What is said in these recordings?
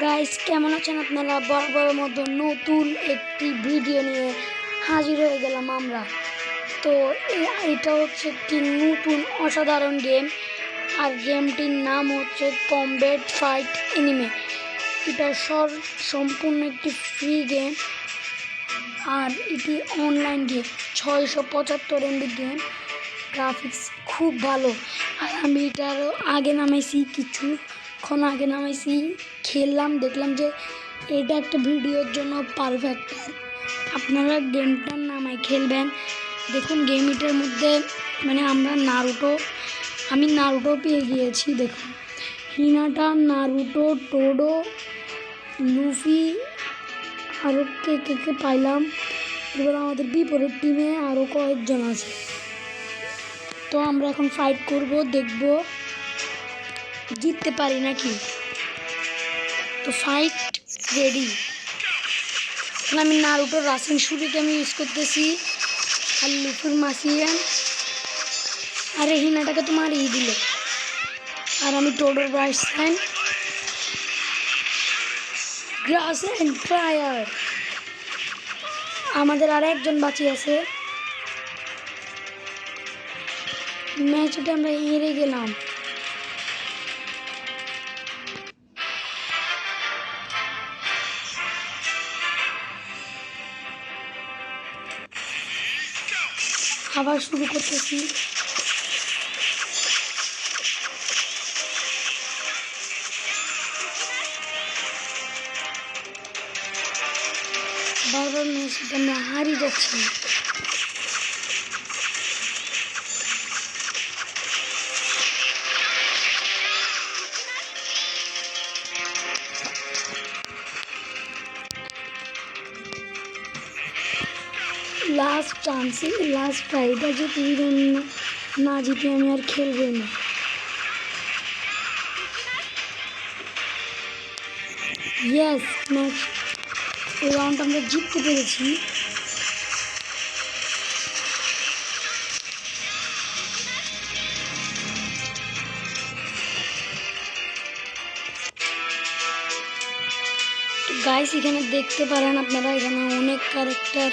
Guys কেমন আছেন আপনারা? বরাবর মতো নতুন একটি ভিডিও নিয়ে হাজির হয়ে গেলাম আমরা। তো এটা হচ্ছে একটি নতুন অসাধারণ গেম, আর গেমটির নাম হচ্ছে কমব্যাট ফাইট এনিমে। এটা সম্পূর্ণ একটি ফ্রি গেম, আর এটি online game. 675 MB game, graphics খুব ভালো। আর আমি এটার আগে নামাইছি, কিছুক্ষণ আগে নামাইছি, খেললাম, দেখলাম যে এটা একটা ভিডিওর জন্য পারফেক্ট। আপনারা গেমটার নামায় খেলবেন, দেখুন গেমটার মধ্যে আমি নারুটো পেয়ে গিয়েছি। দেখুন হিনাটা, নারুটো, টোডো, লুফি, আরও কে পাইলাম। এবার আমাদের বিপরীত টিমে আরও কয়েকজন আছে। তো আমরা এখন ফাইট করব, দেখব জিততে পারি নাকি। তো ফাইট রেডি। আমি নারুটোর রাসিং শুরুতে আমি ইউজ করতেছি, আর লুফির মাসিয়ান। আরে হিনাটাকে তো মারিয়ে দিল। আর আমি টোডোর ব্রাইসেন, গ্রাস এন্ড ফায়ার। আমাদের আর একজন বাকি আছে। ম্যাচটা আমরা হেরে গেলাম। আবার শুরু করতেছি। বারবার ম্যাচটা আমরা হারিয়ে যাচ্ছি। লাস্ট চান্স, লাস্ট ট্রাইটা যদি না জিতে আমি আর খেলবই না। ইয়েস, ম্যাচ এই রাউন্ড আমরা জিততে পেরেছি। গাইস এখানে দেখতে পারেন আপনারা, এখানে অনেক ক্যারেক্টার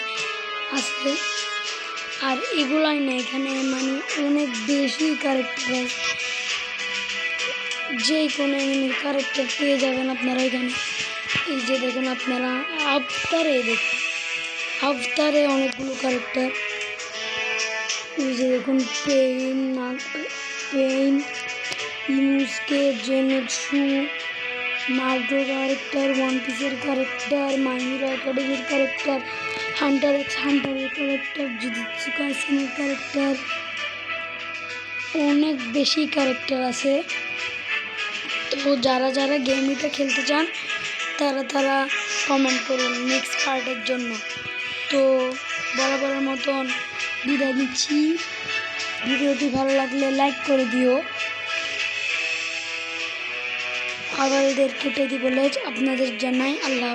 আছে। আর এগুলাই না, এখানে অনেক বেশি ক্যারেক্টার আছে। যে কোনো এনিমির ক্যারেক্টার পেয়ে যাবেন আপনারা এখানে। এই যে দেখুন আপনারা আফতারে অনেকগুলো ক্যারেক্টার। এই যে দেখুন পেইন, ইনুসকে, জেনেটসু, নারুটো ক্যারেক্টার, ওয়ান পিসের ক্যারেক্টার, মাই হিরো একাডেমির ক্যারেক্টার, হান্টারের ক্যারেক্টার, জুজুৎসু কাইসেনের ক্যারেক্টার। অনেক বেশি ক্যারেক্টার আছে। তো যারা গেমটা খেলতে চান তারা কমেন্ট করুন নেক্সট পার্টের জন্য। তো বরাবরের মতন বিদায় দিচ্ছি। ভিডিওটি ভালো লাগলে লাইক করে দিও। আবার এদের কেটে দিব লেজ, আপনাদের জানাই আল্লাহ।